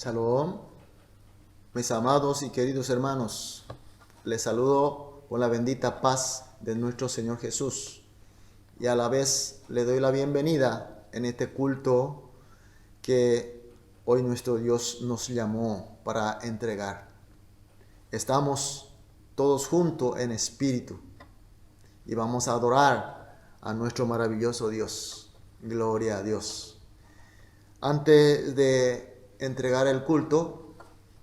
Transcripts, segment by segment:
Shalom, mis amados y queridos hermanos, les saludo con la bendita paz de nuestro Señor Jesús y a la vez le doy la bienvenida en este culto que hoy nuestro Dios nos llamó para entregar. Estamos todos juntos en espíritu y vamos a adorar a nuestro maravilloso Dios. Gloria a Dios. Antes de entregar el culto,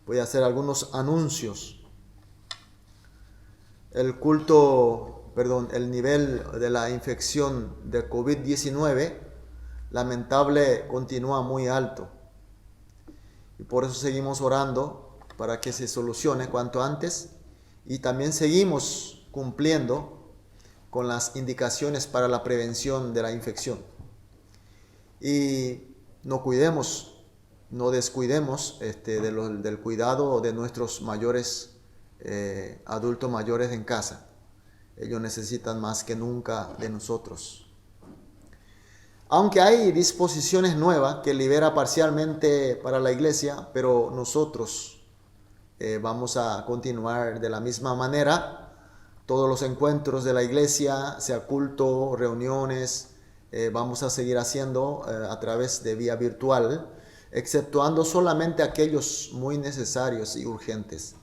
voy a hacer algunos anuncios. El nivel de la infección de COVID-19 lamentable continúa muy alto. Y por eso seguimos orando para que se solucione cuanto antes. Y también seguimos cumpliendo con las indicaciones para la prevención de la infección. Y no descuidemos del cuidado de nuestros mayores, adultos mayores en casa. Ellos necesitan más que nunca de nosotros. Aunque hay disposiciones nuevas que libera parcialmente para la iglesia, pero nosotros vamos a continuar de la misma manera. Todos los encuentros de la iglesia, sea culto, reuniones, vamos a seguir haciendo a través de vía virtual, exceptuando solamente aquellos muy necesarios y urgentes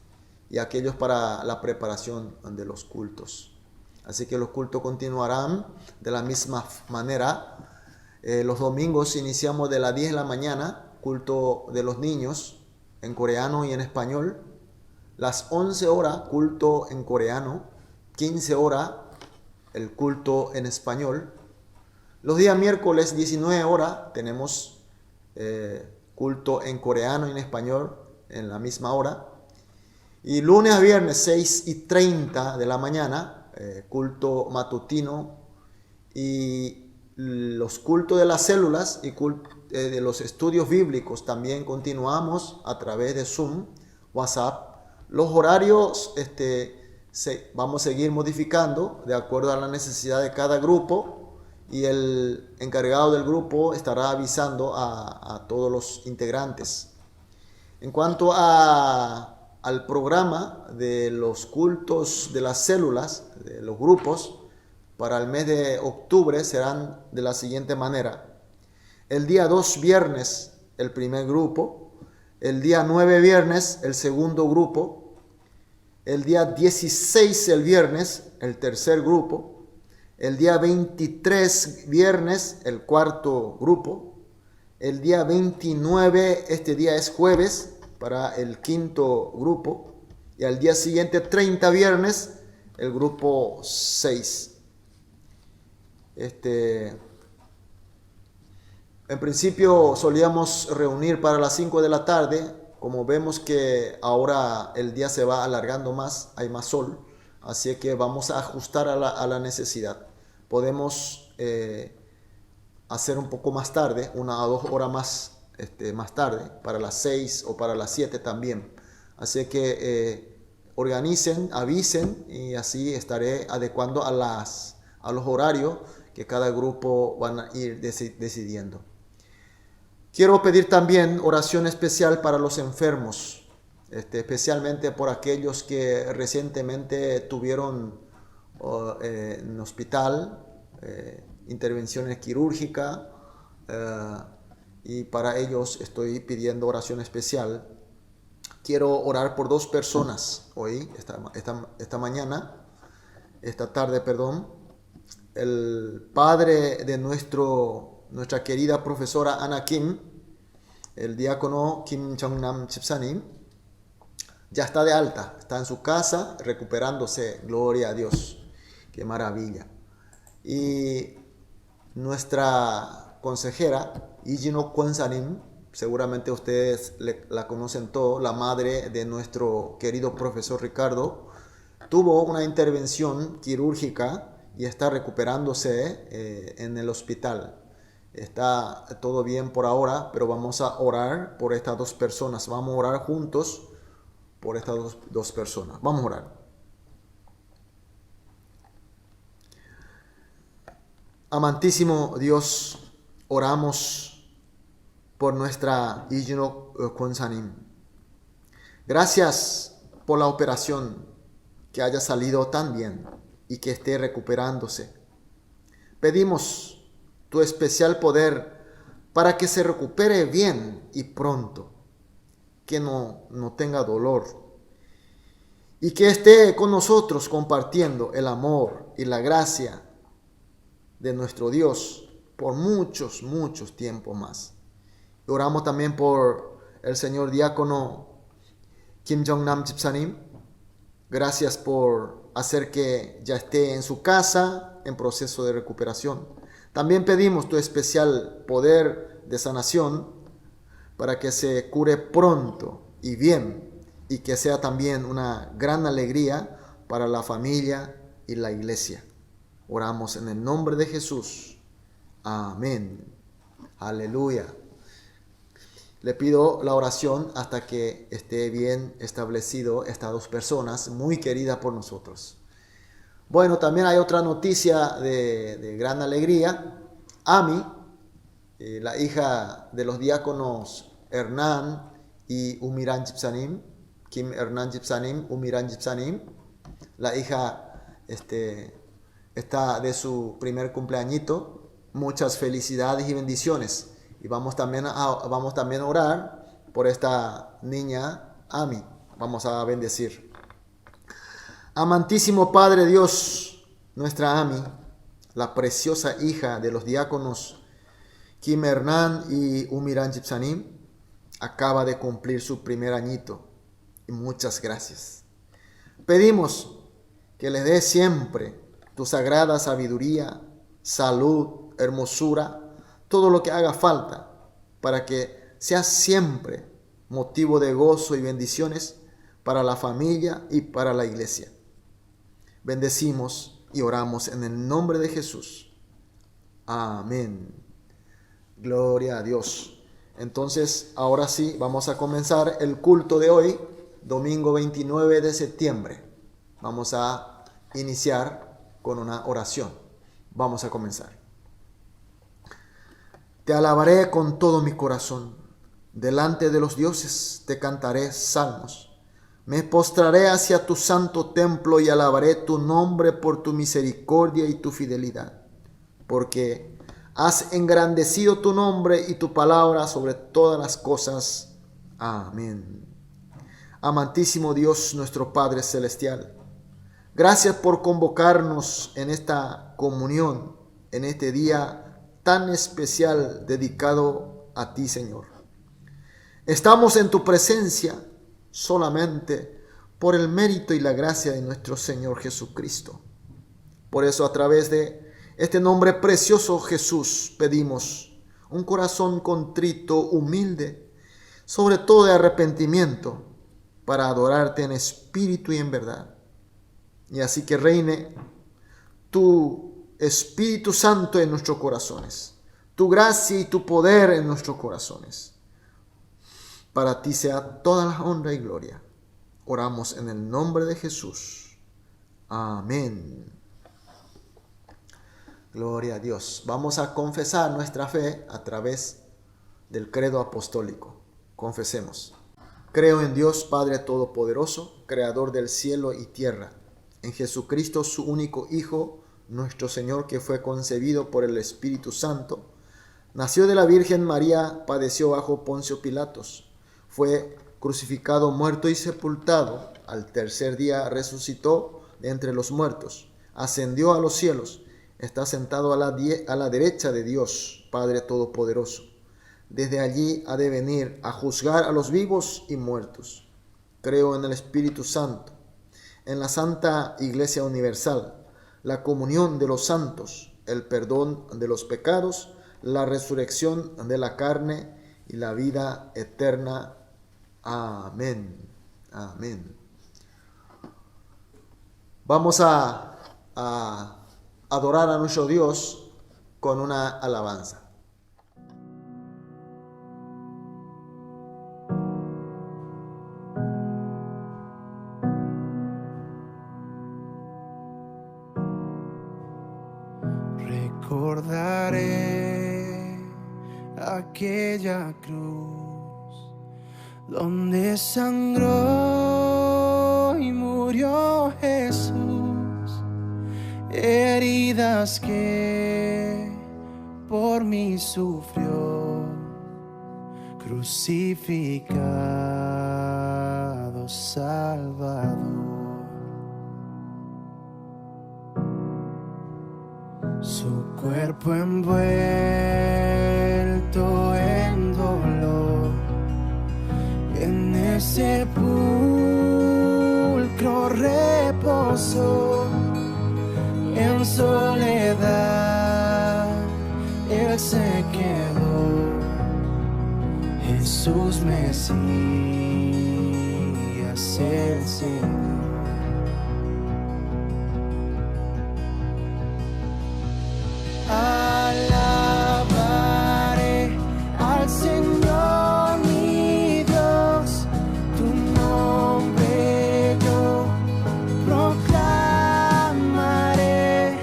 y aquellos para la preparación de los cultos. Así que los cultos continuarán de la misma manera. Los domingos iniciamos de las 10 de la mañana, culto de los niños en coreano y en español. Las 11 horas, culto en coreano. 15 horas, el culto en español. Los días miércoles 19 horas tenemos culto en coreano y en español en la misma hora. Y lunes a viernes 6:30 de la mañana, culto matutino. Y los cultos de las células y de los estudios bíblicos también continuamos a través de Zoom, WhatsApp. Los horarios vamos a seguir modificando de acuerdo a la necesidad de cada grupo y el encargado del grupo estará avisando a todos los integrantes. En cuanto al programa de los cultos de las células, de los grupos, para el mes de octubre serán de la siguiente manera. El día 2 viernes el primer grupo, el día 9 viernes el segundo grupo, el día 16 el viernes el tercer grupo, el día 23 viernes el cuarto grupo, el día 29, este día es jueves, para el quinto grupo, y al día siguiente 30 viernes el grupo 6. En principio solíamos reunir para las 5 de la tarde. Como vemos que ahora el día se va alargando más, hay más sol, así que vamos a ajustar a la necesidad. Podemos hacer un poco más tarde, 1 o 2 horas más tarde, para las 6 o para las 7 también. Así que organicen, avisen y así estaré adecuando a los horarios que cada grupo van a ir decidiendo. Quiero pedir también oración especial para los enfermos, especialmente por aquellos que recientemente tuvieron en hospital intervenciones quirúrgicas, y para ellos estoy pidiendo oración especial. Quiero orar por 2 personas hoy, esta tarde, perdón. El padre de nuestra querida profesora Ana Kim, el diácono Kim Jong-nam Chipsanim, ya está de alta, está en su casa recuperándose, gloria a Dios, qué maravilla. Y nuestra consejera Ijino Kwonsanim, seguramente ustedes la conocen todos, la madre de nuestro querido profesor Ricardo, tuvo una intervención quirúrgica y está recuperándose en el hospital. Está todo bien por ahora, pero vamos a orar por estas 2 personas. Vamos a orar juntos por estas dos personas. Vamos a orar. Amantísimo Dios, oramos por nuestra Ijino Konsanim. Gracias por la operación, que haya salido tan bien y que esté recuperándose. Pedimos tu especial poder para que se recupere bien y pronto, que no tenga dolor y que esté con nosotros compartiendo el amor y la gracia de nuestro Dios por muchos tiempos más. Oramos también por el señor diácono Kim Jong-nam Jipsanim. Gracias por hacer que ya esté en su casa en proceso de recuperación. También pedimos tu especial poder de sanación para que se cure pronto y bien, y que sea también una gran alegría para la familia y la iglesia. Oramos en el nombre de Jesús. Amén. Aleluya. Le pido la oración hasta que esté bien establecido estas dos personas muy queridas por nosotros. Bueno, también hay otra noticia de gran alegría. Ami, la hija de los diáconos Hernán y Umiran Jipsanim, Kim Hernán Jipsanim, Umiran Jipsanim, la hija está de su primer cumpleañito. Muchas felicidades y bendiciones. Y vamos también a orar por esta niña, Ami. Vamos a bendecir. Amantísimo Padre Dios, nuestra Ami, la preciosa hija de los diáconos Kim Hernán y Umiran Jipsanim, acaba de cumplir su primer añito. Y muchas gracias. Pedimos que les dé siempre tu sagrada sabiduría, salud, hermosura, todo lo que haga falta para que sea siempre motivo de gozo y bendiciones para la familia y para la iglesia. Bendecimos y oramos en el nombre de Jesús. Amén. Gloria a Dios. Entonces, ahora sí, vamos a comenzar el culto de hoy, domingo 29 de septiembre. Vamos a iniciar con una oración. Vamos a comenzar. Te alabaré con todo mi corazón. Delante de los dioses te cantaré salmos. Me postraré hacia tu santo templo y alabaré tu nombre por tu misericordia y tu fidelidad. Porque has engrandecido tu nombre y tu palabra sobre todas las cosas. Amén. Amantísimo Dios, nuestro Padre Celestial, gracias por convocarnos en esta comunión, en este día tan especial dedicado a ti, Señor. Estamos en tu presencia solamente por el mérito y la gracia de nuestro Señor Jesucristo. Por eso, a través de este nombre precioso Jesús, pedimos un corazón contrito, humilde, sobre todo de arrepentimiento, para adorarte en espíritu y en verdad. Y así que reine tu Espíritu Santo en nuestros corazones, tu gracia y tu poder en nuestros corazones. Para ti sea toda la honra y gloria. Oramos en el nombre de Jesús. Amén. Gloria a Dios. Vamos a confesar nuestra fe a través del credo apostólico. Confesemos. Creo en Dios Padre Todopoderoso, Creador del cielo y tierra, en Jesucristo su único Hijo, nuestro Señor, que fue concebido por el Espíritu Santo, nació de la Virgen María, padeció bajo Poncio Pilatos, fue crucificado, muerto y sepultado, al tercer día resucitó de entre los muertos, ascendió a los cielos, está sentado a la derecha de Dios, Padre Todopoderoso. Desde allí ha de venir a juzgar a los vivos y muertos. Creo en el Espíritu Santo, en la Santa Iglesia Universal, la comunión de los santos, el perdón de los pecados, la resurrección de la carne y la vida eterna. Amén. Amén. Vamos a adorar a nuestro Dios con una alabanza. Recordaré a aquella cruz donde sangró y murió Jesús, heridas que por mí sufrió, crucificado Salvador. Su cuerpo envuelto en dolor, en el sepulcro reposó, en soledad Él se quedó. Jesús Mesías, el Señor. Alabaré al Señor mi Dios, tu nombre yo proclamaré,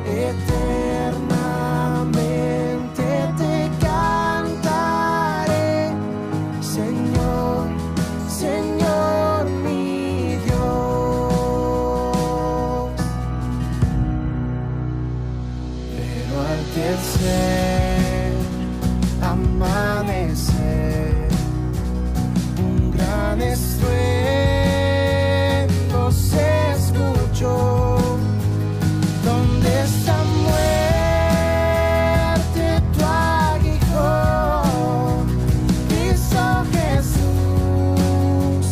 eternamente te cantaré, Señor, Señor mi Dios. Pero al tercer amanecer, un gran estruendo se escuchó. ¿Dónde está muerte tu aguijón? Cristo Jesús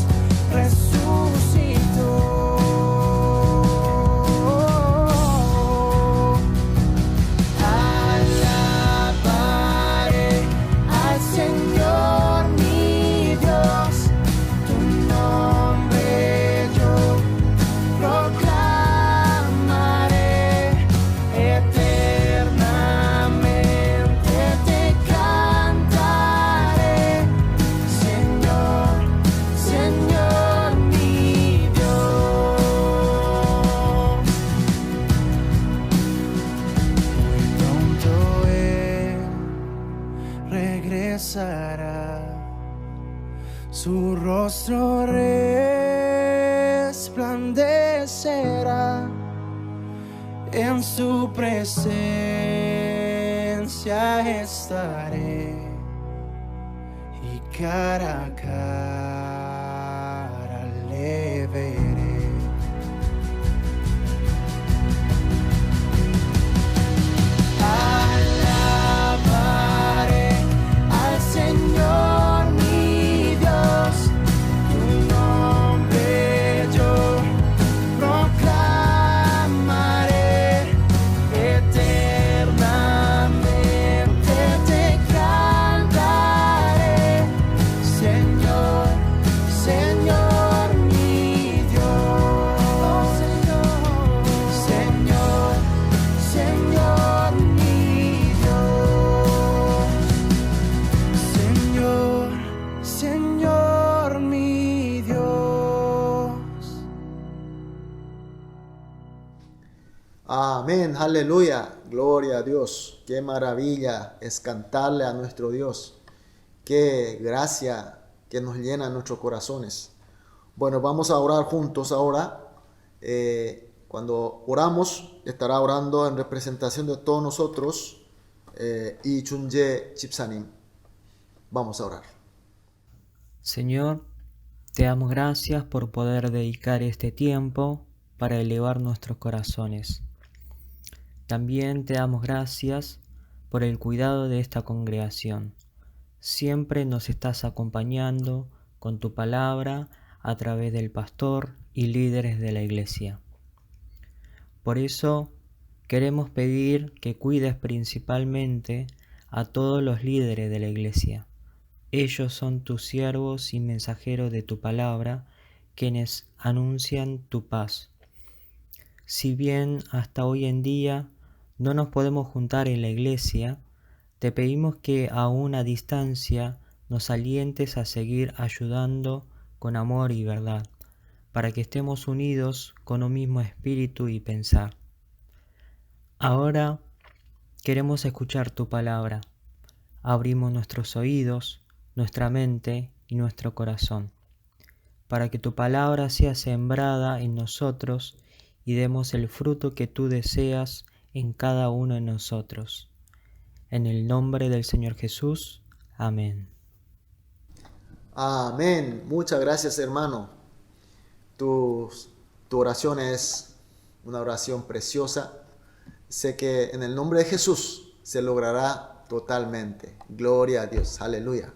resucitó. Alabaré al Señor mi Dios, tu nombre yo proclamaré, eternamente te cantaré, Señor, Señor mi Dios. Pronto Él regresará, su rostro resplandecerá, en su presencia estaré, y cara a cara le veré. Alabaré al Señor mi Dios, tu nombre yo proclamaré, eternamente te cantaré, Señor, Señor mi Dios, Señor, Señor mi Dios, Señor, Señor mi Dios. Amén, aleluya, gloria a Dios. Qué maravilla es cantarle a nuestro Dios. Qué gracia que nos llena nuestros corazones. Bueno, vamos a orar juntos ahora. Cuando oramos, estará orando en representación de todos nosotros y Chunje Chipsanim. Vamos a orar. Señor, te damos gracias por poder dedicar este tiempo para elevar nuestros corazones. También te damos gracias por el cuidado de esta congregación. Siempre nos estás acompañando con tu palabra a través del pastor y líderes de la iglesia. Por eso queremos pedir que cuides principalmente a todos los líderes de la iglesia. Ellos son tus siervos y mensajeros de tu palabra, quienes anuncian tu paz. Si bien hasta hoy en día no nos podemos juntar en la iglesia, te pedimos que aún a distancia nos alientes a seguir ayudando con amor y verdad, para que estemos unidos con un mismo espíritu y pensar. Ahora queremos escuchar tu palabra. abrimos nuestros oídos, nuestra mente y nuestro corazón, para que tu palabra sea sembrada en nosotros y demos el fruto que tú deseas en cada uno de nosotros. En el nombre del Señor Jesús. Amén. Amén. Muchas gracias, hermano. Tu oración es una oración preciosa. Sé que en el nombre de Jesús se logrará totalmente. Gloria a Dios. Aleluya.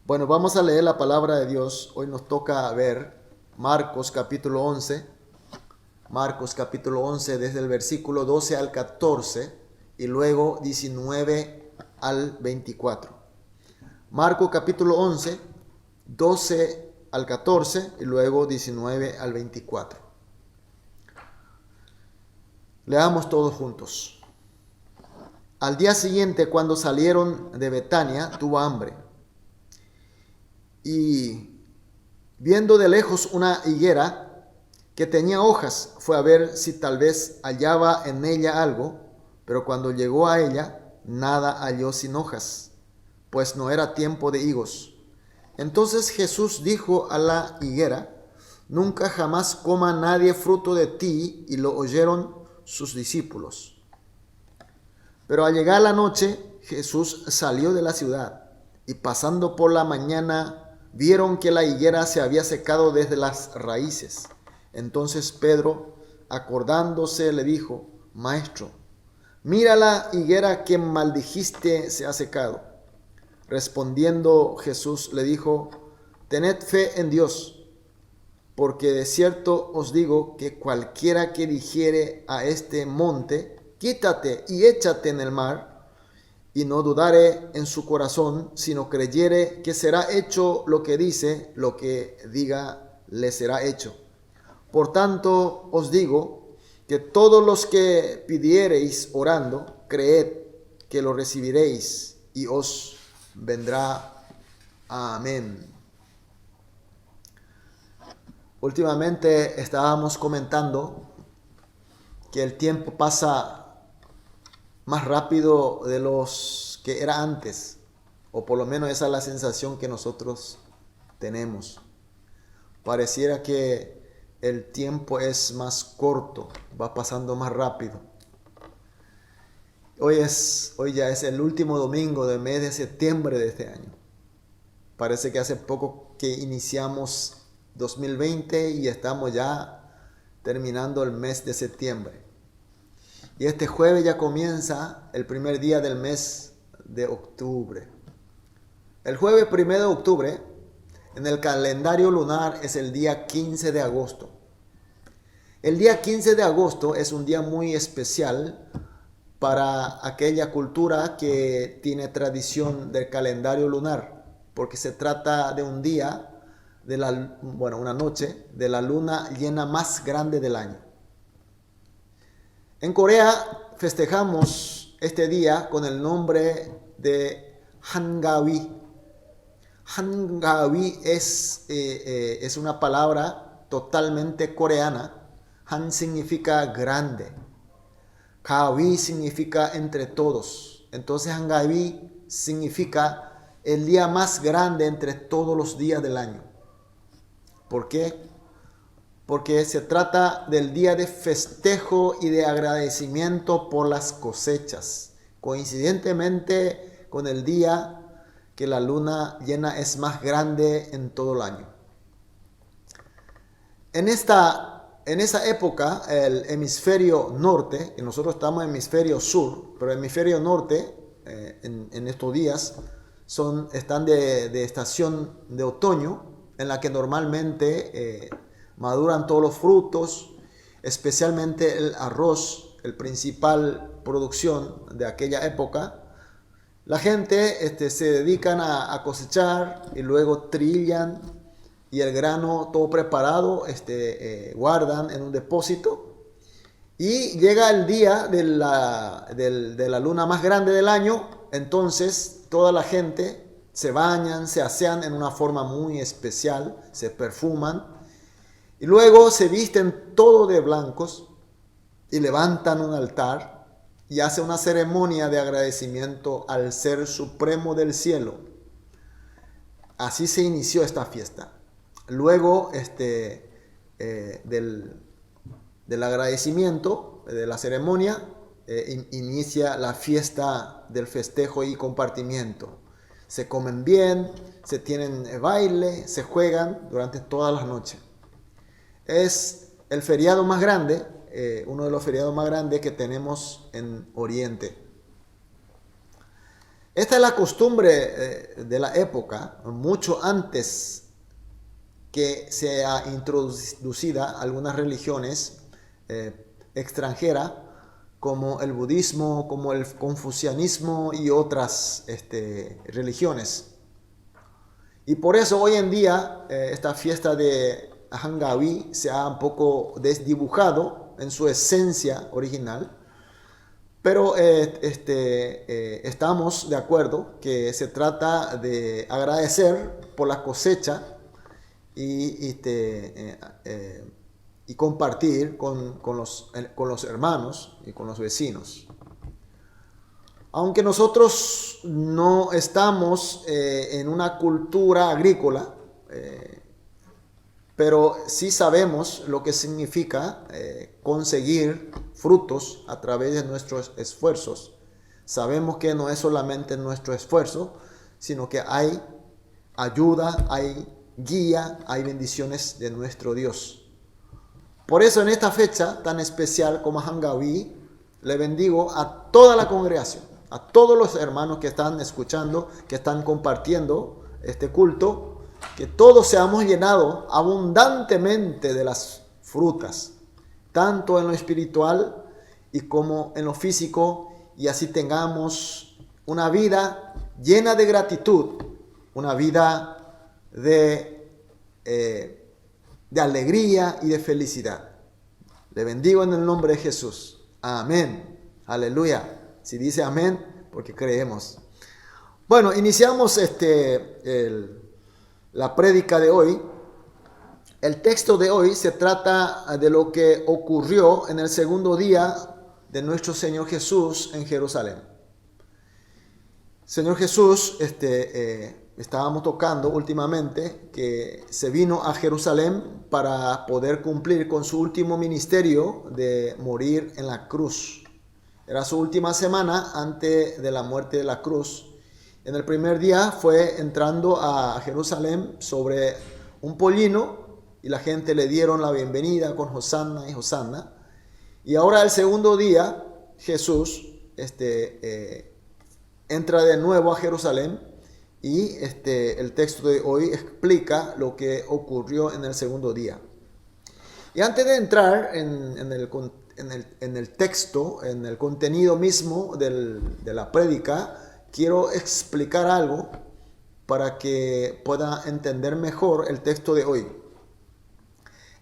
Bueno, vamos a leer la palabra de Dios. Hoy nos toca ver Marcos capítulo 11. Marcos capítulo 11 desde el versículo 12 al 14 y luego 19 al 24. Marcos capítulo 11, 12 al 14 y luego 19 al 24. Leamos todos juntos. Al día siguiente, cuando salieron de Betania, tuvo hambre. Y viendo de lejos una higuera que tenía hojas, fue a ver si tal vez hallaba en ella algo, pero cuando llegó a ella, nada halló sin hojas, pues no era tiempo de higos. Entonces Jesús dijo a la higuera: nunca jamás coma nadie fruto de ti, y lo oyeron sus discípulos. Pero al llegar la noche, Jesús salió de la ciudad, y pasando por la mañana, vieron que la higuera se había secado desde las raíces. Entonces Pedro, acordándose, le dijo: Maestro, mira la higuera que maldijiste se ha secado. Respondiendo Jesús le dijo: tened fe en Dios, porque de cierto os digo que cualquiera que dijere a este monte: quítate y échate en el mar, y no dudare en su corazón, sino creyere que será hecho lo que dice, lo que diga le será hecho. Por tanto os digo que todos los que pidiereis orando, creed que lo recibiréis y os vendrá. Amén. Últimamente estábamos comentando que el tiempo pasa más rápido de los que era antes, o por lo menos esa es la sensación que nosotros tenemos. Pareciera que el tiempo es más corto, va pasando más rápido. Hoy ya es el último domingo del mes de septiembre de este año. Parece que hace poco que iniciamos 2020 y estamos ya terminando el mes de septiembre. Y este jueves ya comienza el primer día del mes de octubre. El jueves 1 de octubre en el calendario lunar es el día 15 de agosto. El día 15 de agosto es un día muy especial para aquella cultura que tiene tradición del calendario lunar, porque se trata de un día, una noche de la luna llena más grande del año. En Corea festejamos este día con el nombre de Hangawi. Hangawi es una palabra totalmente coreana. Han significa grande. Gawi significa entre todos. Entonces Hangawi significa el día más grande entre todos los días del año. ¿Por qué? Porque se trata del día de festejo y de agradecimiento por las cosechas, coincidentemente con el día que la luna llena es más grande en todo el año. En esa época, el hemisferio norte, y nosotros estamos en el hemisferio sur, pero el hemisferio norte, en estos días, están de estación de otoño, en la que normalmente maduran todos los frutos, especialmente el arroz, el principal producción de aquella época. La gente se dedican a cosechar y luego trillan, y el grano todo preparado guardan en un depósito, y llega el día de la luna más grande del año. Entonces toda la gente se bañan, se asean en una forma muy especial, se perfuman y luego se visten todo de blancos y levantan un altar y hace una ceremonia de agradecimiento al Ser Supremo del cielo. Así se inició esta fiesta. Luego del agradecimiento, de la ceremonia, inicia la fiesta del festejo y compartimiento. Se comen bien, se tienen baile, se juegan durante todas las noches. Es el feriado más grande, uno de los feriados más grandes que tenemos en Oriente. Esta es la costumbre de la época, mucho antes que sea introducida algunas religiones extranjeras, como el budismo, como el confucianismo y otras religiones. Y por eso hoy en día esta fiesta de Hangawi se ha un poco desdibujado en su esencia original, pero estamos de acuerdo que se trata de agradecer por la cosecha y compartir con los hermanos y con los vecinos. Aunque nosotros no estamos en una cultura agrícola, pero sí sabemos lo que significa conseguir frutos a través de nuestros esfuerzos. Sabemos que no es solamente nuestro esfuerzo, sino que hay ayuda, hay guía, hay bendiciones de nuestro Dios. Por eso en esta fecha tan especial como Hangawi, le bendigo a toda la congregación, a todos los hermanos que están escuchando, que están compartiendo este culto, que todos seamos llenados abundantemente de las frutas, tanto en lo espiritual y como en lo físico, y así tengamos una vida llena de gratitud, una vida de alegría y de felicidad. Le bendigo en el nombre de Jesús. Amén. Aleluya. Si dice amén, porque creemos. Bueno, iniciamos la prédica de hoy. El texto de hoy se trata de lo que ocurrió en el segundo día de nuestro Señor Jesús en Jerusalén. Señor Jesús, estábamos tocando últimamente que se vino a Jerusalén para poder cumplir con su último ministerio de morir en la cruz. Era su última semana antes de la muerte de la cruz. En el primer día fue entrando a Jerusalén sobre un pollino y la gente le dieron la bienvenida con Hosanna y Hosanna. Y ahora el segundo día Jesús entra de nuevo a Jerusalén y el texto de hoy explica lo que ocurrió en el segundo día. Y antes de entrar en el texto, en el contenido mismo de la prédica, quiero explicar algo para que pueda entender mejor el texto de hoy.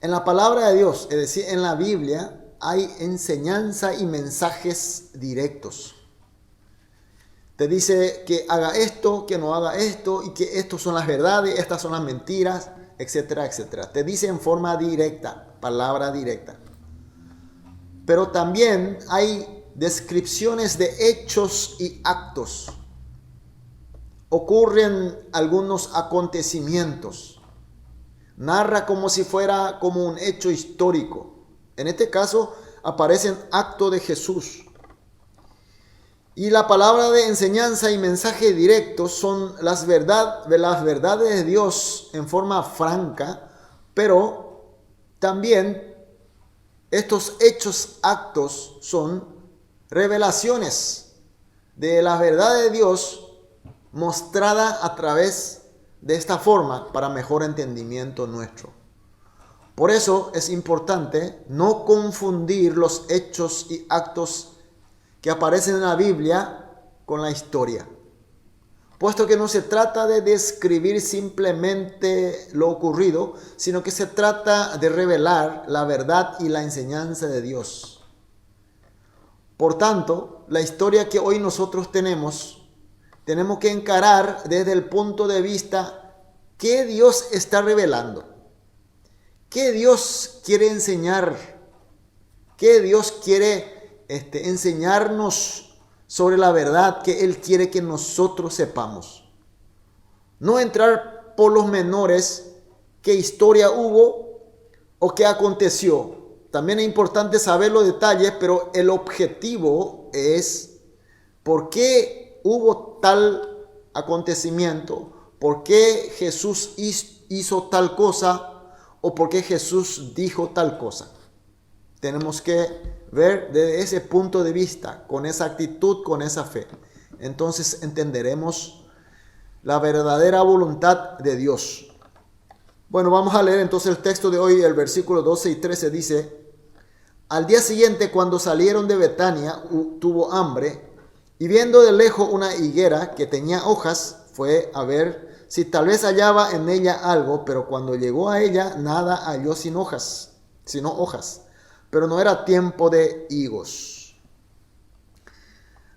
En la palabra de Dios, es decir, en la Biblia, hay enseñanza y mensajes directos. Te dice que haga esto, que no haga esto, y que estas son las verdades, estas son las mentiras, etcétera, etcétera. Te dice en forma directa, palabra directa. Pero también hay descripciones de hechos y actos. Ocurren algunos acontecimientos. Narra como si fuera como un hecho histórico. En este caso aparecen actos de Jesús. Y la palabra de enseñanza y mensaje directo son las verdades de Dios en forma franca, pero también estos hechos, actos son revelaciones de la verdad de Dios mostrada a través de esta forma para mejor entendimiento nuestro. Por eso es importante no confundir los hechos y actos que aparecen en la Biblia con la historia, puesto que no se trata de describir simplemente lo ocurrido, sino que se trata de revelar la verdad y la enseñanza de Dios. Por tanto, la historia que hoy nosotros tenemos que encarar desde el punto de vista que Dios está revelando, qué Dios quiere enseñar, qué Dios quiere enseñarnos sobre la verdad que Él quiere que nosotros sepamos. No entrar por los menores, qué historia hubo o qué aconteció. También es importante saber los detalles, pero el objetivo es por qué hubo tal acontecimiento, por qué Jesús hizo tal cosa o por qué Jesús dijo tal cosa. Tenemos que ver desde ese punto de vista, con esa actitud, con esa fe. Entonces entenderemos la verdadera voluntad de Dios. Bueno, vamos a leer entonces el texto de hoy, el versículo 12 y 13 dice: al día siguiente, cuando salieron de Betania, tuvo hambre, y viendo de lejos una higuera que tenía hojas, fue a ver si tal vez hallaba en ella algo, pero cuando llegó a ella, nada halló sino hojas. Pero no era tiempo de higos.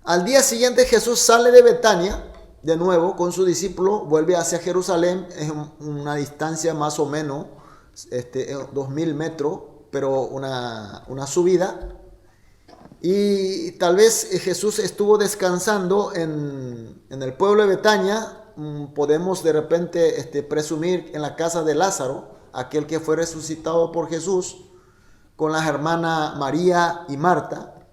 Al día siguiente Jesús sale de Betania, de nuevo con su discípulo, vuelve hacia Jerusalén, es una distancia más o menos 2000 metros, pero una subida. Y tal vez Jesús estuvo descansando en el pueblo de Betania. Podemos de repente presumir en la casa de Lázaro, aquel que fue resucitado por Jesús, con las hermanas María y Marta.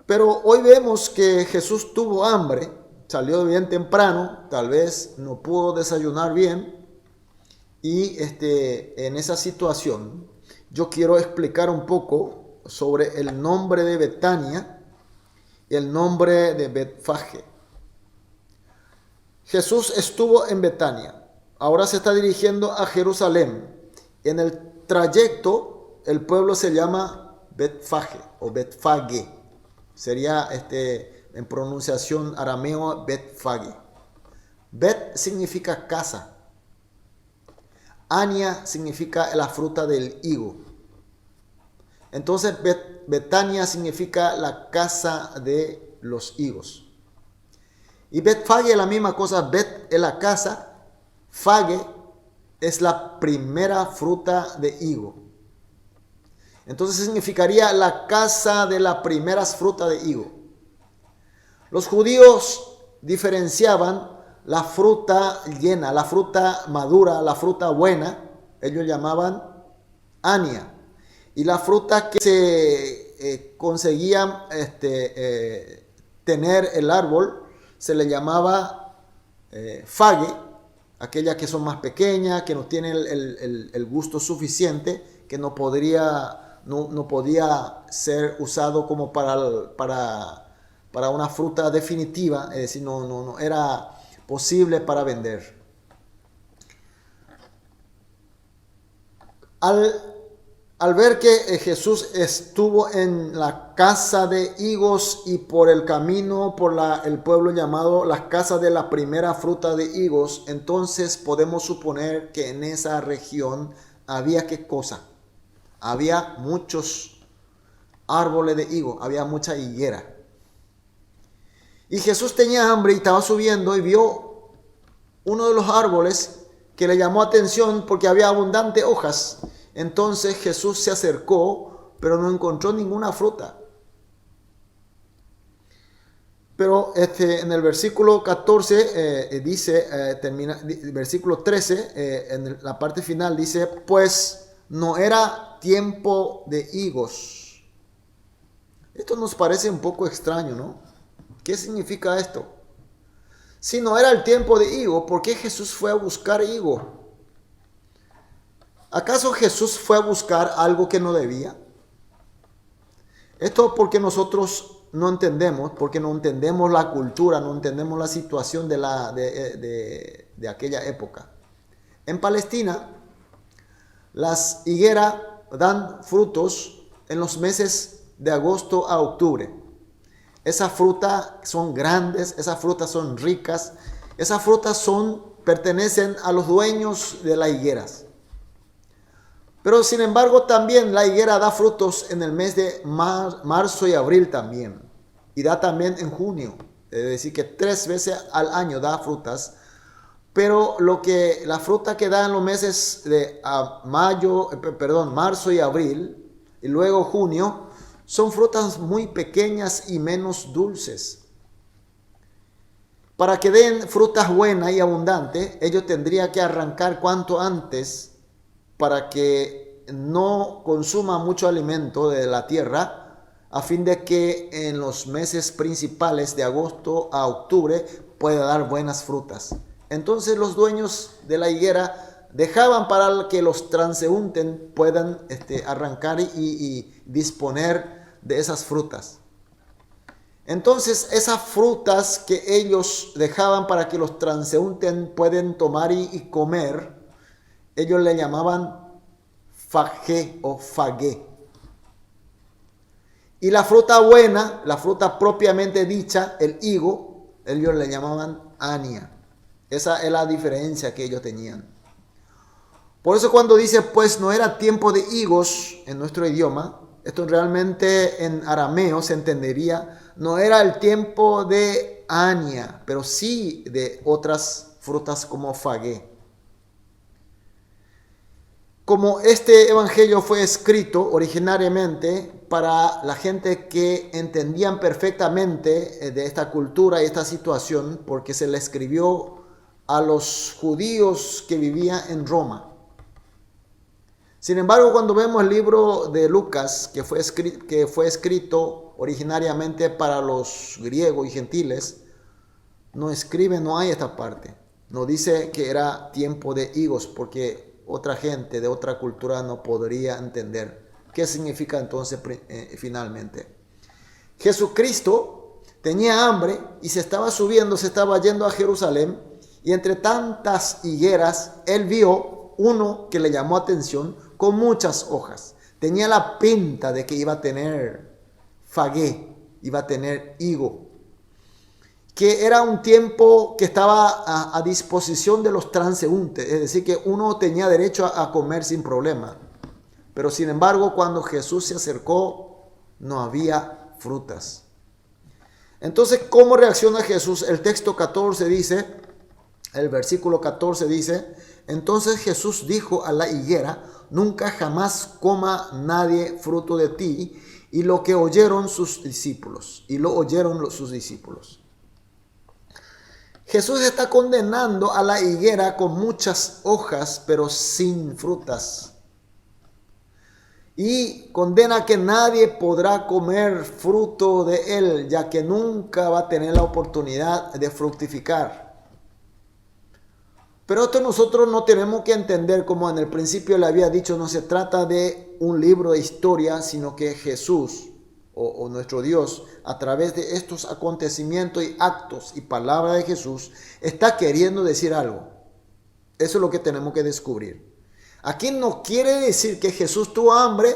Pero hoy vemos que Jesús tuvo hambre, salió bien temprano, tal vez no pudo desayunar bien, y en esa situación yo quiero explicar un poco sobre el nombre de Betania y el nombre de Betfage. Jesús estuvo en Betania, ahora se está dirigiendo a Jerusalén. En el trayecto el pueblo se llama Betfage o Betfage. Sería en pronunciación arameo Betfage. Bet significa casa. Ania significa la fruta del higo. Entonces Betania significa la casa de los higos. Y Betfage es la misma cosa. Bet es la casa. Fage es la primera fruta de higo. Entonces significaría la casa de las primeras frutas de higo. Los judíos diferenciaban la fruta llena, la fruta madura, la fruta buena, ellos llamaban ania. Y la fruta que se conseguían tener el árbol se le llamaba fage, aquellas que son más pequeñas, que no tienen el gusto suficiente, que no podía ser usado como para una fruta definitiva, es decir, no era posible para vender. Al ver que Jesús estuvo en la casa de higos y por el camino, por el pueblo llamado las casas de la primera fruta de higos, entonces podemos suponer que en esa región había ¿qué cosa? Había muchos árboles de higo, había mucha higuera. Y Jesús tenía hambre y estaba subiendo y vio uno de los árboles que le llamó atención porque había abundantes hojas. Entonces Jesús se acercó, pero no encontró ninguna fruta. Pero en el versículo 14 versículo 13, en la parte final dice, pues no era tiempo de higos. Esto nos parece un poco extraño, ¿no? ¿Qué significa esto? Si no era el tiempo de higo, ¿por qué Jesús fue a buscar higo? ¿Acaso Jesús fue a buscar algo que no debía? Esto porque nosotros no entendemos, porque no entendemos la cultura, no entendemos la situación de aquella época. En Palestina, las higueras dan frutos en los meses de agosto a octubre. Esas frutas son grandes, esas frutas son ricas, esas frutas pertenecen a los dueños de las higueras. Pero sin embargo también la higuera da frutos en el mes de marzo y abril también. Y da también en junio. Es decir que 3 veces al año da frutas. Pero la fruta que da en los meses de marzo y abril y luego junio son frutas muy pequeñas y menos dulces. Para que den frutas buenas y abundantes, ellos tendrían que arrancar cuanto antes para que no consuma mucho alimento de la tierra, a fin de que en los meses principales de agosto a octubre pueda dar buenas frutas. Entonces los dueños de la higuera dejaban para que los transeúntes puedan arrancar y disponer de esas frutas. Entonces esas frutas que ellos dejaban para que los transeúntes puedan tomar y comer, ellos le llamaban fagé o fagué. Y la fruta buena, la fruta propiamente dicha, el higo, ellos le llamaban ania. Esa es la diferencia que ellos tenían. Por eso cuando dice, pues no era tiempo de higos en nuestro idioma, esto realmente en arameo se entendería, no era el tiempo de ania, pero sí de otras frutas como fagué. Como este evangelio fue escrito originariamente para la gente que entendían perfectamente de esta cultura y esta situación, porque se le escribió a los judíos que vivían en Roma. Sin embargo, cuando vemos el libro de Lucas, que fue escrito originariamente para los griegos y gentiles, no hay esta parte. No dice que era tiempo de higos, porque otra gente de otra cultura no podría entender qué significa entonces finalmente. Jesucristo tenía hambre y se estaba yendo a Jerusalén, y entre tantas higueras, él vio uno que le llamó atención con muchas hojas. Tenía la pinta de que iba a tener fagué, iba a tener higo, que era un tiempo que estaba a disposición de los transeúntes, es decir, que uno tenía derecho a comer sin problema. Pero sin embargo, cuando Jesús se acercó, no había frutas. Entonces, ¿cómo reacciona Jesús? El texto 14 dice, el versículo 14 dice, entonces Jesús dijo a la higuera, nunca jamás coma nadie fruto de ti, y lo oyeron sus discípulos. Jesús está condenando a la higuera con muchas hojas, pero sin frutas. Y condena que nadie podrá comer fruto de él, ya que nunca va a tener la oportunidad de fructificar. Pero esto nosotros no tenemos que entender, como en el principio le había dicho, no se trata de un libro de historia, sino que Jesús o nuestro Dios, a través de estos acontecimientos y actos y palabras de Jesús, está queriendo decir algo. Eso es lo que tenemos que descubrir. Aquí no quiere decir que Jesús tuvo hambre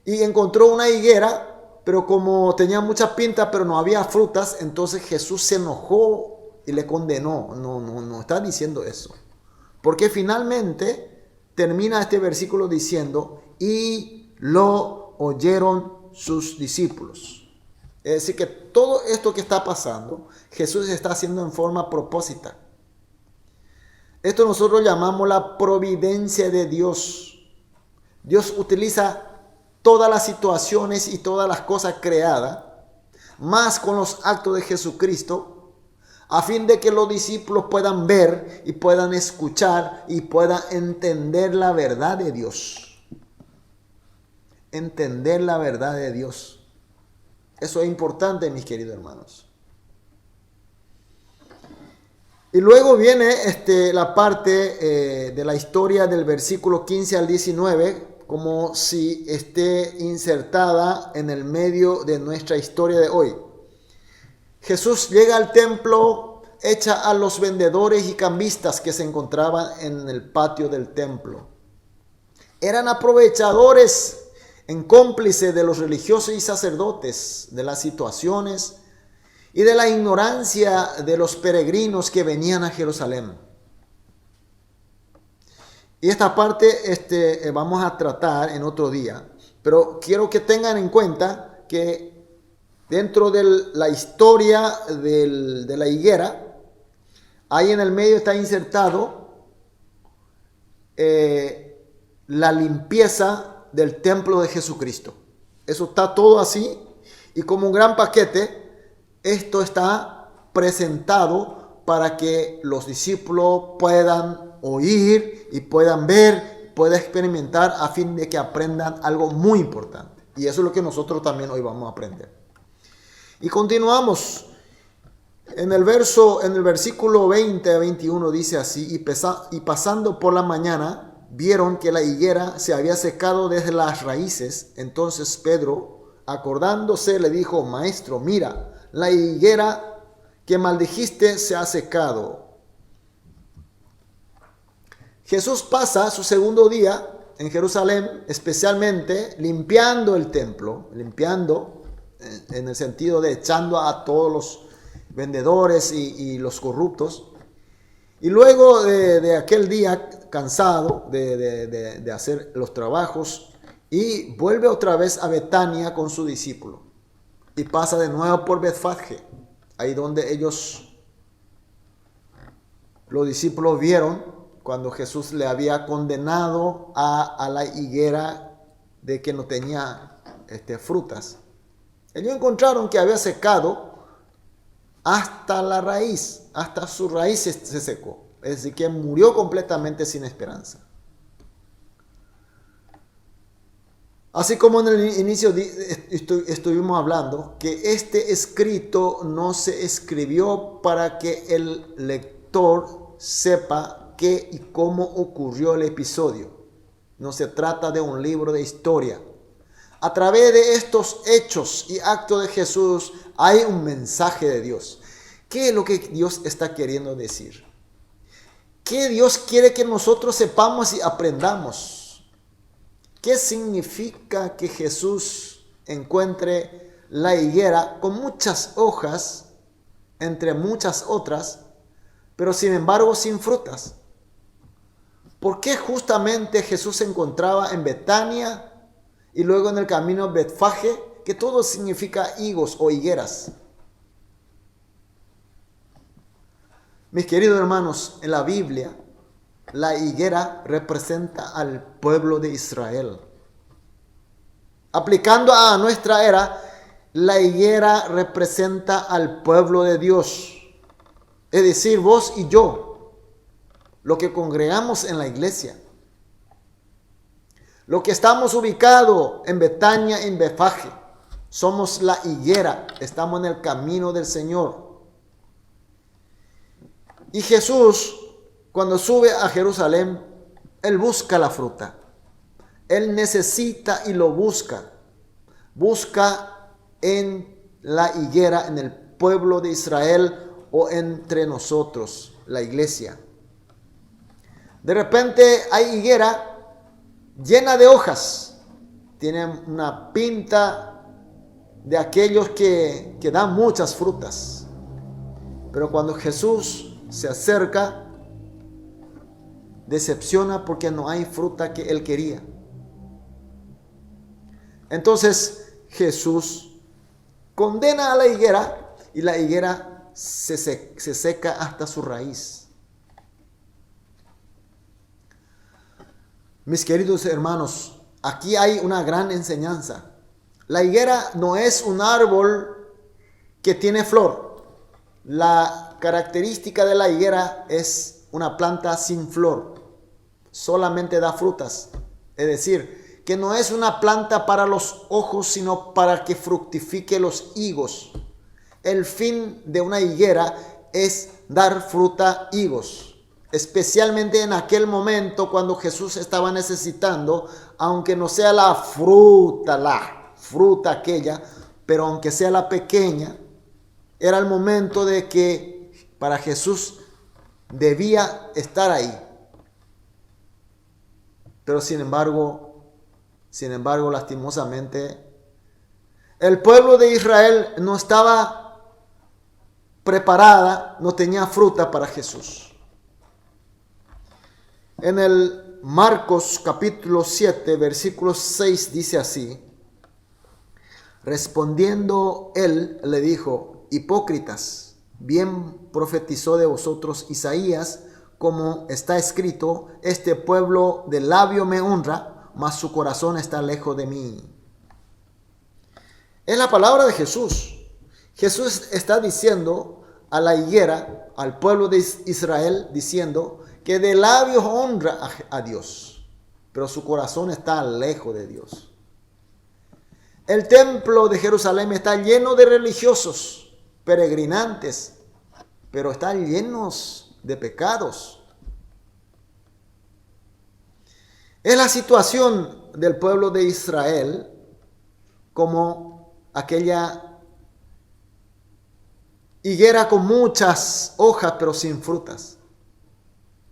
y encontró una higuera, pero como tenía mucha pinta, pero no había frutas, entonces Jesús se enojó y le condenó. No está diciendo eso. Porque finalmente termina este versículo diciendo, y lo oyeron sus discípulos. Es decir, que todo esto que está pasando, Jesús está haciendo en forma propósita. Esto nosotros llamamos la providencia de Dios. Dios utiliza todas las situaciones y todas las cosas creadas, más con los actos de Jesucristo, a fin de que los discípulos puedan ver y puedan escuchar y puedan entender la verdad de Dios. Entender la verdad de Dios. Eso es importante, mis queridos hermanos. Y luego viene la parte de la historia del versículo 15 al 19, como si esté insertada en el medio de nuestra historia de hoy. Jesús llega al templo, echa a los vendedores y cambistas que se encontraban en el patio del templo. Eran aprovechadores en cómplice de los religiosos y sacerdotes, de las situaciones y de la ignorancia de los peregrinos que venían a Jerusalén. Y esta parte vamos a tratar en otro día, pero quiero que tengan en cuenta que dentro de la historia de la higuera, ahí en el medio está insertado la limpieza del templo de Jesucristo. Eso está todo así. Y como un gran paquete, esto está presentado para que los discípulos puedan oír y puedan ver, puedan experimentar a fin de que aprendan algo muy importante. Y eso es lo que nosotros también hoy vamos a aprender. Y continuamos. En el versículo 20 a 21 dice así: y pasando por la mañana, vieron que la higuera se había secado desde las raíces. Entonces Pedro, acordándose, le dijo: Maestro, mira, la higuera que maldijiste se ha secado. Jesús pasa su segundo día en Jerusalén, especialmente limpiando el templo, limpiando en el sentido de echando a todos los vendedores y los corruptos. Y luego de aquel día cansado de hacer los trabajos, y vuelve otra vez a Betania con su discípulo. Y pasa de nuevo por Betfagé, ahí donde los discípulos vieron cuando Jesús le había condenado a la higuera de que no tenía frutas. Ellos encontraron que había secado hasta la raíz, hasta su raíz se secó. Es decir, que murió completamente sin esperanza. Así como en el inicio estuvimos hablando, que este escrito no se escribió para que el lector sepa qué y cómo ocurrió el episodio. No se trata de un libro de historia. A través de estos hechos y actos de Jesús hay un mensaje de Dios. ¿Qué es lo que Dios está queriendo decir? ¿Qué Dios quiere que nosotros sepamos y aprendamos? ¿Qué significa que Jesús encuentre la higuera con muchas hojas, entre muchas otras, pero sin embargo sin frutas? ¿Por qué justamente Jesús se encontraba en Betania y luego en el camino Betfagé, que todo significa higos o higueras? Mis queridos hermanos, en la Biblia, la higuera representa al pueblo de Israel. Aplicando a nuestra era, la higuera representa al pueblo de Dios. Es decir, vos y yo, lo que congregamos en la iglesia. Lo que estamos ubicados en Betania, en Betfagé, somos la higuera, estamos en el camino del Señor. Y Jesús, cuando sube a Jerusalén, Él busca la fruta. Él necesita y lo busca. Busca en la higuera, en el pueblo de Israel o entre nosotros, la iglesia. De repente hay higuera llena de hojas. Tiene una pinta de aquellos que dan muchas frutas. Pero cuando Jesús se acerca, decepciona porque no hay fruta que él quería. Entonces Jesús condena a la higuera y la higuera se seca hasta su raíz. Mis queridos hermanos, aquí hay una gran enseñanza. La higuera no es un árbol que tiene flor. La característica de la higuera es una planta sin flor, solamente da frutas. Es decir, que no es una planta para los ojos, sino para que fructifique los higos. El fin de una higuera es dar fruta, higos. Especialmente en aquel momento cuando Jesús estaba necesitando, aunque no sea la fruta aquella, pero aunque sea la pequeña, era el momento de que para Jesús debía estar ahí. Pero sin embargo, lastimosamente, el pueblo de Israel no estaba preparada, no tenía fruta para Jesús. En el Marcos capítulo 7, versículo 6 dice así: respondiendo él le dijo: hipócritas, bien profetizó de vosotros Isaías, como está escrito: este pueblo de labio me honra, mas su corazón está lejos de mí. Es la palabra de Jesús. Jesús está diciendo a la higuera, al pueblo de Israel, diciendo que de labios honra a Dios, pero su corazón está lejos de Dios. El templo de Jerusalén está lleno de religiosos, peregrinantes, pero están llenos de pecados. Es la situación del pueblo de Israel como aquella higuera con muchas hojas pero sin frutas.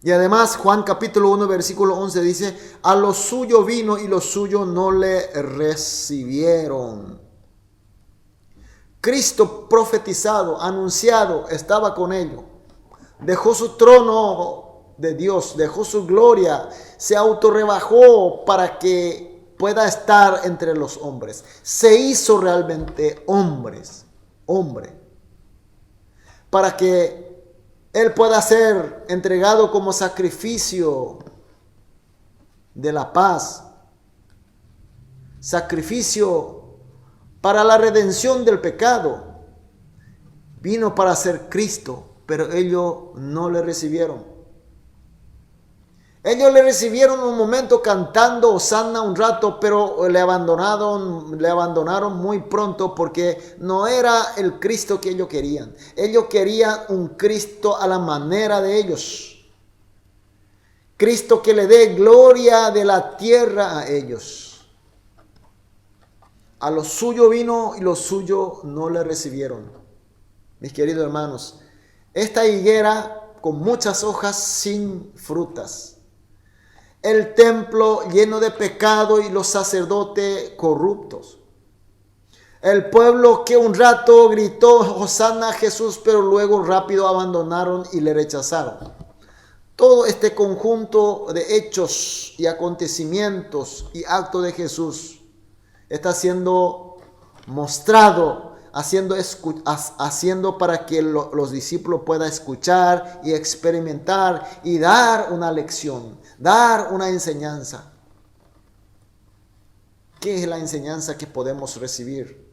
Y además Juan capítulo 1 versículo 11 dice, a lo suyo vino y los suyos no le recibieron. Cristo profetizado, anunciado, estaba con ellos. Dejó su trono de Dios, dejó su gloria, se autorrebajó para que pueda estar entre los hombres. Se hizo realmente hombre, para que Él pueda ser entregado como sacrificio de la paz, sacrificio para la redención del pecado. Vino para ser Cristo, pero ellos no le recibieron. Ellos le recibieron un momento cantando Hosanna un rato, pero le abandonaron muy pronto porque no era el Cristo que ellos querían. Ellos querían un Cristo a la manera de ellos. Cristo que le dé gloria de la tierra a ellos. A los suyos vino y los suyos no le recibieron. Mis queridos hermanos, esta higuera con muchas hojas sin frutas. El templo lleno de pecado y los sacerdotes corruptos. El pueblo que un rato gritó Hosanna a Jesús, pero luego rápido abandonaron y le rechazaron. Todo este conjunto de hechos y acontecimientos y actos de Jesús está siendo mostrado, haciendo para que los discípulos puedan escuchar y experimentar y dar una lección. Dar una enseñanza. ¿Qué es la enseñanza que podemos recibir?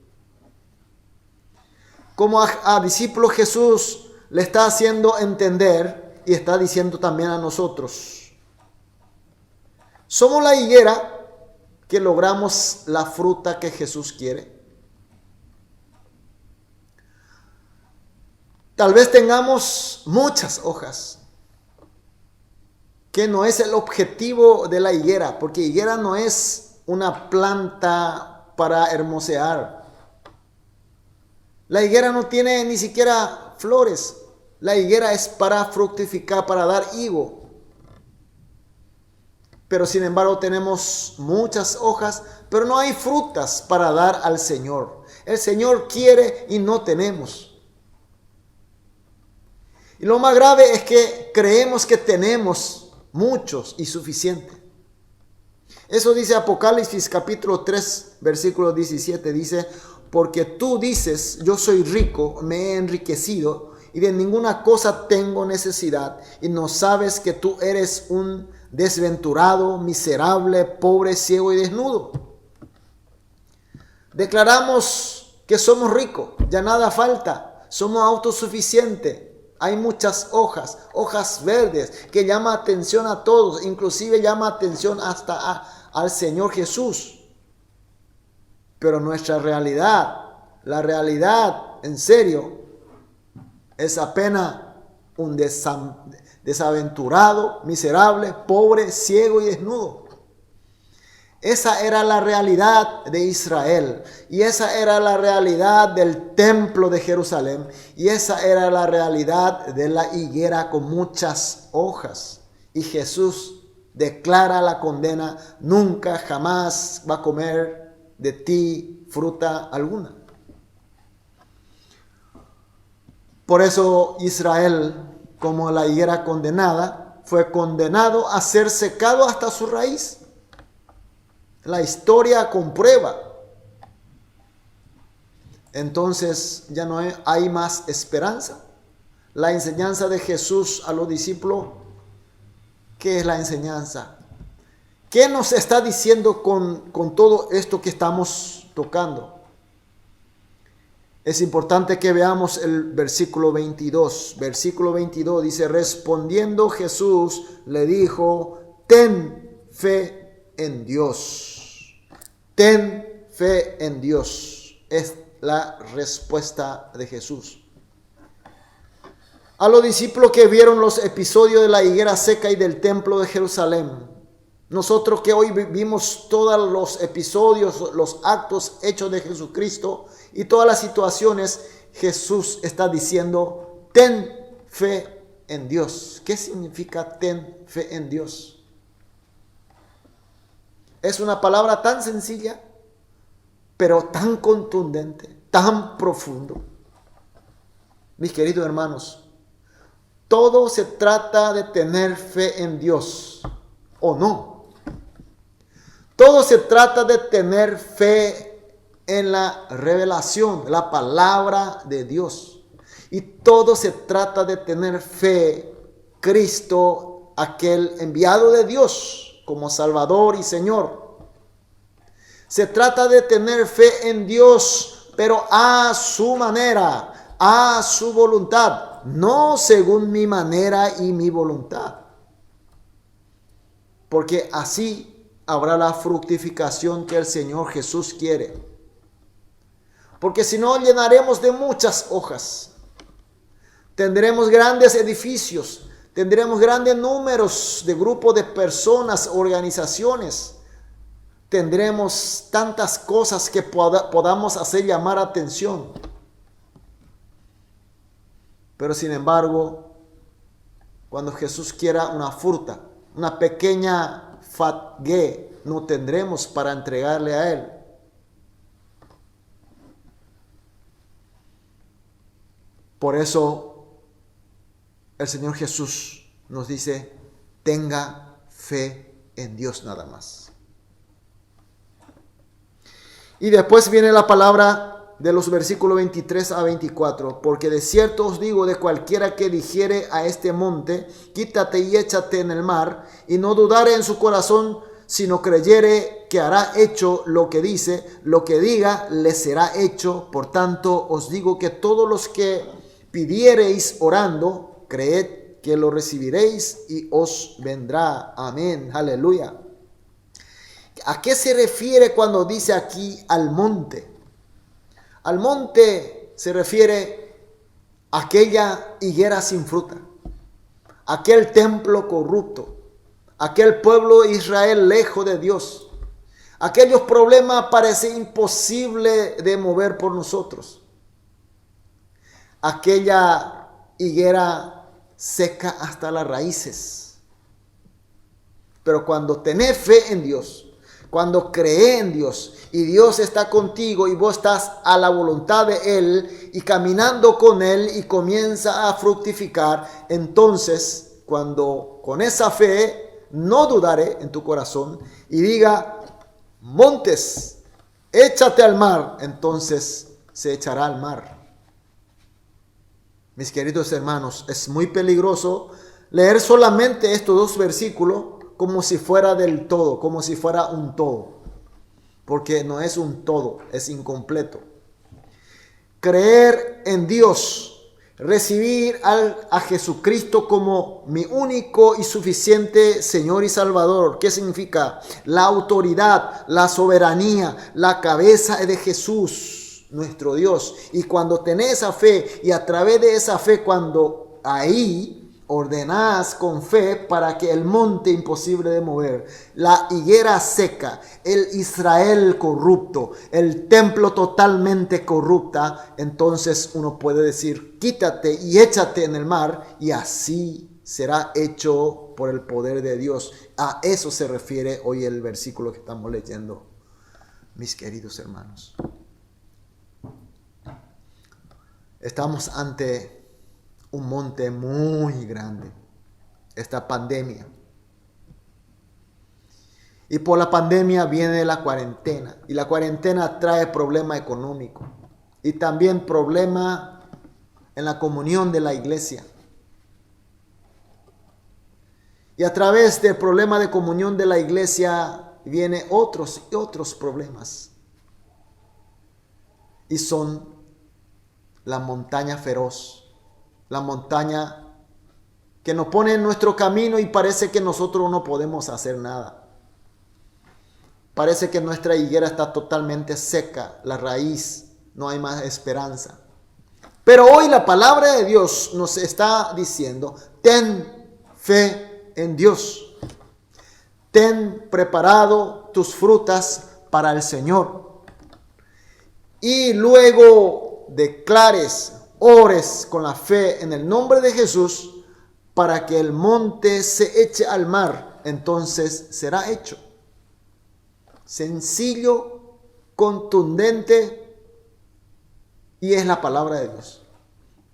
Como a discípulos Jesús le está haciendo entender y está diciendo también a nosotros. Somos la higuera que logramos la fruta que Jesús quiere. Tal vez tengamos muchas hojas, que no es el objetivo de la higuera, porque higuera no es una planta para hermosear. La higuera no tiene ni siquiera flores. La higuera es para fructificar, para dar higo. Pero sin embargo tenemos muchas hojas, pero no hay frutas para dar al Señor. El Señor quiere y no tenemos. Y lo más grave es que creemos que tenemos muchos y suficiente. Eso dice Apocalipsis capítulo 3 versículo 17. Dice, porque tú dices, yo soy rico, me he enriquecido y de ninguna cosa tengo necesidad, y no sabes que tú eres un desventurado, miserable, pobre, ciego y desnudo. Declaramos que somos ricos, ya nada falta, somos autosuficientes. Hay muchas hojas verdes que llama atención a todos, inclusive llama atención hasta al Señor Jesús. Pero nuestra realidad, la realidad en serio, es apenas un desaventurado, miserable, pobre, ciego y desnudo. Esa era la realidad de Israel, y esa era la realidad del templo de Jerusalén, y esa era la realidad de la higuera con muchas hojas. Y Jesús declara la condena: nunca jamás va a comer de ti fruta alguna. Por eso Israel, como la higuera condenada, fue condenado a ser secado hasta su raíz. La historia comprueba. Entonces ya no hay más esperanza. La enseñanza de Jesús a los discípulos, ¿qué es la enseñanza? ¿Qué nos está diciendo con todo esto que estamos tocando? Es importante que veamos el versículo 22. Versículo 22 dice, respondiendo Jesús le dijo, ten fe en Dios. Ten fe en Dios. Es la respuesta de Jesús. A los discípulos que vieron los episodios de la higuera seca y del templo de Jerusalén, nosotros que hoy vimos todos los episodios, los actos hechos de Jesucristo y todas las situaciones, Jesús está diciendo, ten fe en Dios. ¿Qué significa ten fe en Dios? Es una palabra tan sencilla, pero tan contundente, tan profundo. Mis queridos hermanos, todo se trata de tener fe en Dios, ¿o no? Todo se trata de tener fe en la revelación, la palabra de Dios. Y todo se trata de tener fe, Cristo, aquel enviado de Dios como Salvador y Señor. Se trata de tener fe en Dios, pero a su manera, a su voluntad, no según mi manera y mi voluntad. Porque así habrá la fructificación que el Señor Jesús quiere. Porque si no, llenaremos de muchas hojas. Tendremos grandes edificios. Tendremos grandes números de grupos de personas, organizaciones. Tendremos tantas cosas que podamos hacer llamar atención. Pero sin embargo, cuando Jesús quiera una fruta, una pequeña fatgué, no tendremos para entregarle a Él. Por eso el Señor Jesús nos dice, tenga fe en Dios nada más. Y después viene la palabra de los versículos 23 a 24. Porque de cierto os digo, de cualquiera que dijere a este monte, quítate y échate en el mar, y no dudare en su corazón, sino creyere que hará hecho lo que dice, lo que diga le será hecho. Por tanto os digo que todos los que pidiereis orando, creed que lo recibiréis y os vendrá. Amén. Aleluya. ¿A qué se refiere cuando dice aquí al monte? Al monte se refiere a aquella higuera sin fruta, aquel templo corrupto, aquel pueblo de Israel lejos de Dios. Aquellos problemas parecen imposibles de mover por nosotros. Aquella higuera seca hasta las raíces. Pero cuando tenés fe en Dios, cuando crees en Dios y Dios está contigo y vos estás a la voluntad de Él y caminando con Él y comienza a fructificar, entonces cuando con esa fe no dudaré en tu corazón y diga, montes, échate al mar, entonces se echará al mar. Mis queridos hermanos, es muy peligroso leer solamente estos dos versículos como si fuera del todo, como si fuera un todo. Porque no es un todo, es incompleto. Creer en Dios, recibir a Jesucristo como mi único y suficiente Señor y Salvador. ¿Qué significa? La autoridad, la soberanía, la cabeza de Jesús, nuestro Dios. Y cuando tenés esa fe y a través de esa fe, cuando ahí ordenás con fe para que el monte imposible de mover, la higuera seca, el Israel corrupto, el templo totalmente corrupta, entonces uno puede decir, quítate y échate en el mar, y así será hecho por el poder de Dios. A eso se refiere hoy el versículo que estamos leyendo, mis queridos hermanos. Estamos ante un monte muy grande, esta pandemia. Y por la pandemia viene la cuarentena. Y la cuarentena trae problema económico. Y también problema en la comunión de la iglesia. Y a través del problema de comunión de la iglesia viene otros y otros problemas. Y son la montaña feroz, la montaña que nos pone en nuestro camino y parece que nosotros no podemos hacer nada. Parece que nuestra higuera está totalmente seca, la raíz, no hay más esperanza. Pero hoy la palabra de Dios nos está diciendo, ten fe en Dios. Ten preparado tus frutas para el Señor. Y luego declares, ores con la fe en el nombre de Jesús para que el monte se eche al mar. Entonces será hecho. Sencillo, contundente, y es la palabra de Dios.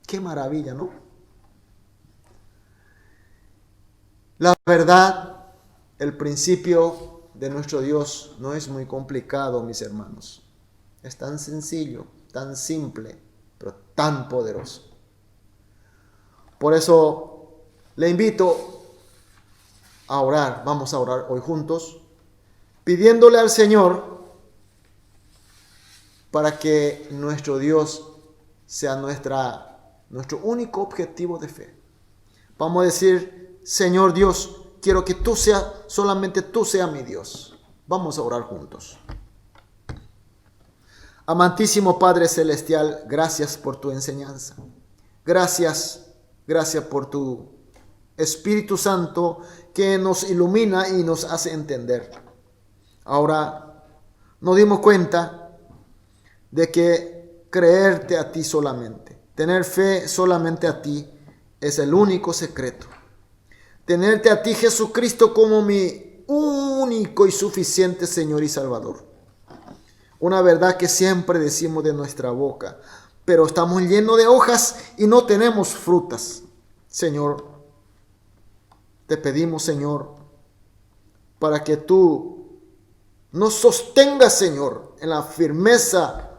Qué maravilla, ¿no? La verdad, el principio de nuestro Dios no es muy complicado, mis hermanos. Es tan sencillo, tan simple, pero tan poderoso. Por eso le invito a orar. Vamos a orar hoy juntos, pidiéndole al Señor para que nuestro Dios sea nuestro único objetivo de fe. Vamos a decir, Señor Dios, quiero que solamente tú seas mi Dios. Vamos a orar juntos. Amantísimo Padre Celestial, gracias por tu enseñanza. Gracias por tu Espíritu Santo que nos ilumina y nos hace entender. Ahora nos dimos cuenta de que creerte a ti solamente, tener fe solamente a ti, es el único secreto. Tenerte a ti, Jesucristo, como mi único y suficiente Señor y Salvador. Una verdad que siempre decimos de nuestra boca, pero estamos llenos de hojas y no tenemos frutas. Señor, te pedimos, Señor, para que tú nos sostengas, Señor, en la firmeza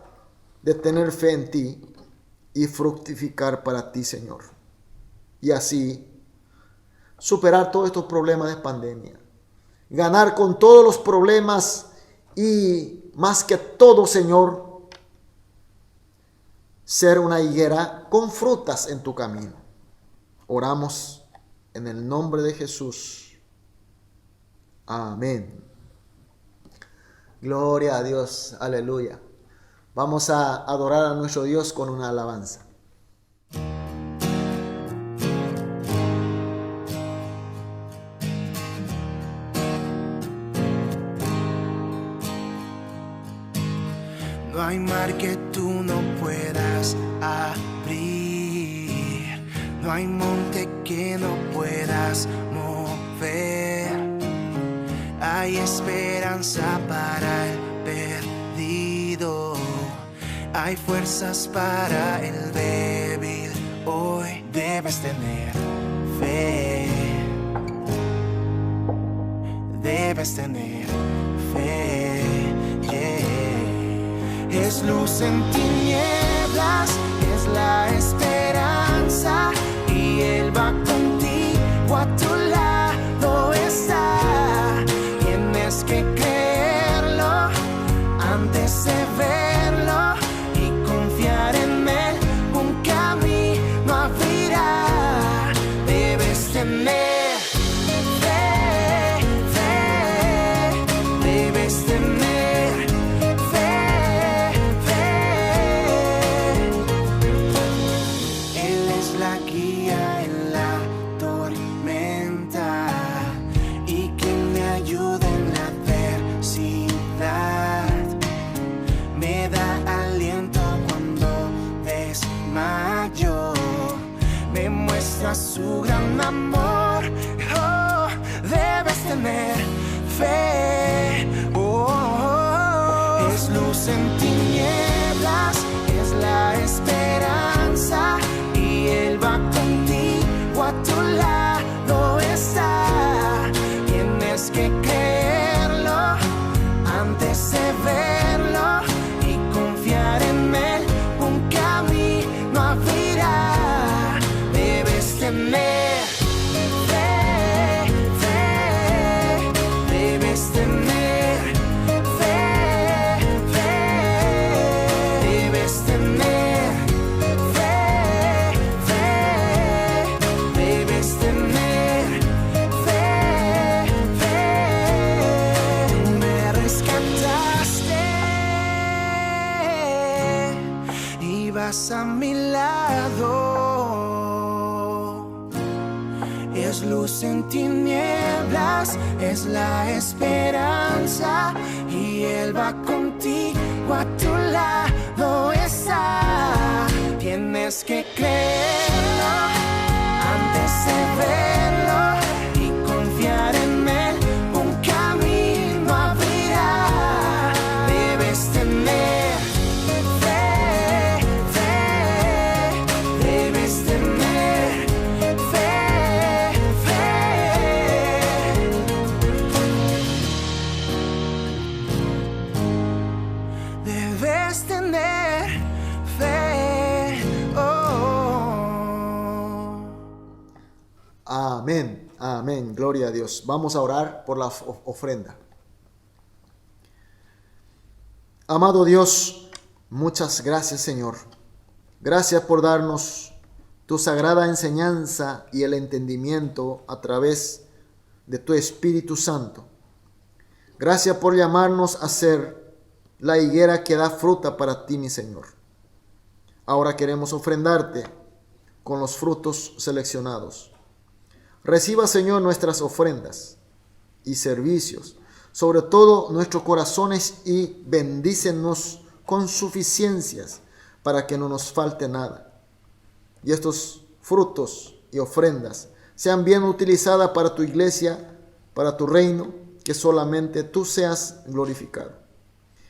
de tener fe en ti y fructificar para ti, Señor. Y así superar todos estos problemas de pandemia. Ganar con todos los problemas y más que todo, Señor, ser una higuera con frutas en tu camino. Oramos en el nombre de Jesús. Amén. Gloria a Dios. Aleluya. Vamos a adorar a nuestro Dios con una alabanza. No hay mar que tú no puedas abrir, no hay monte que no puedas mover. Hay esperanza para el perdido, hay fuerzas para el débil. Hoy debes tener fe, debes tener fe. Es luz en tinieblas, es la esperanza, y Él va contigo, a tu lado está. Tienes que creerlo antes de verlo y confiar en Él, un camino abrirá. Debes tener fe, debes tener. Su gran amor, oh, debes tener fe, es luz en tinieblas, es la esperanza, y Él va contigo, a tu lado está. Tienes que creerlo antes de verlo y confiar en Él, un camino abrirá. Tener fe, debes tener fe, debes tener estás a mi lado. Es luz en tinieblas, es la esperanza, y Él va contigo, a tu lado está. Tienes que creerlo antes de verlo y confiar en Él. Un camino abrirá. Debes tener fe, debes tener fe. Debes tener fe. Amén, amén, gloria a Dios. Vamos a orar por la ofrenda. Amado Dios, muchas gracias, Señor. Gracias por darnos tu sagrada enseñanza y el entendimiento a través de tu Espíritu Santo. Gracias por llamarnos a ser la higuera que da fruta para ti, mi Señor. Ahora queremos ofrendarte con los frutos seleccionados. Reciba, Señor, nuestras ofrendas y servicios, sobre todo nuestros corazones, y bendícenos con suficiencias para que no nos falte nada. Y estos frutos y ofrendas sean bien utilizadas para tu iglesia, para tu reino, que solamente tú seas glorificado.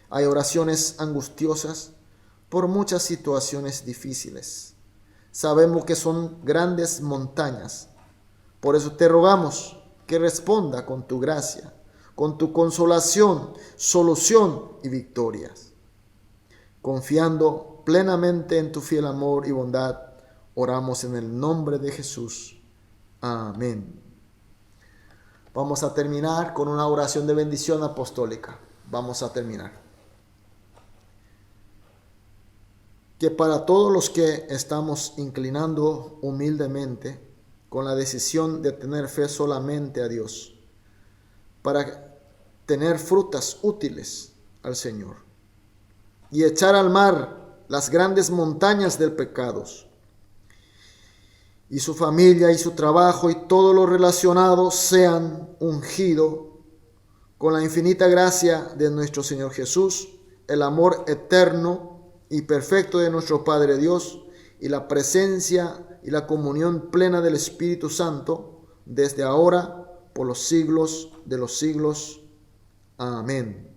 Hay oraciones angustiosas por muchas situaciones difíciles. Sabemos que son grandes montañas. Por eso te rogamos que responda con tu gracia, con tu consolación, solución y victorias. Confiando plenamente en tu fiel amor y bondad, oramos en el nombre de Jesús. Amén. Vamos a terminar con una oración de bendición apostólica. Vamos a terminar. Que para todos los que estamos inclinando humildemente con la decisión de tener fe solamente a Dios, para tener frutas útiles al Señor y echar al mar las grandes montañas del pecado, y su familia y su trabajo y todo lo relacionado sean ungidos con la infinita gracia de nuestro Señor Jesús, el amor eterno y perfecto de nuestro Padre Dios, y la presencia y la comunión plena del Espíritu Santo, desde ahora por los siglos de los siglos. Amén.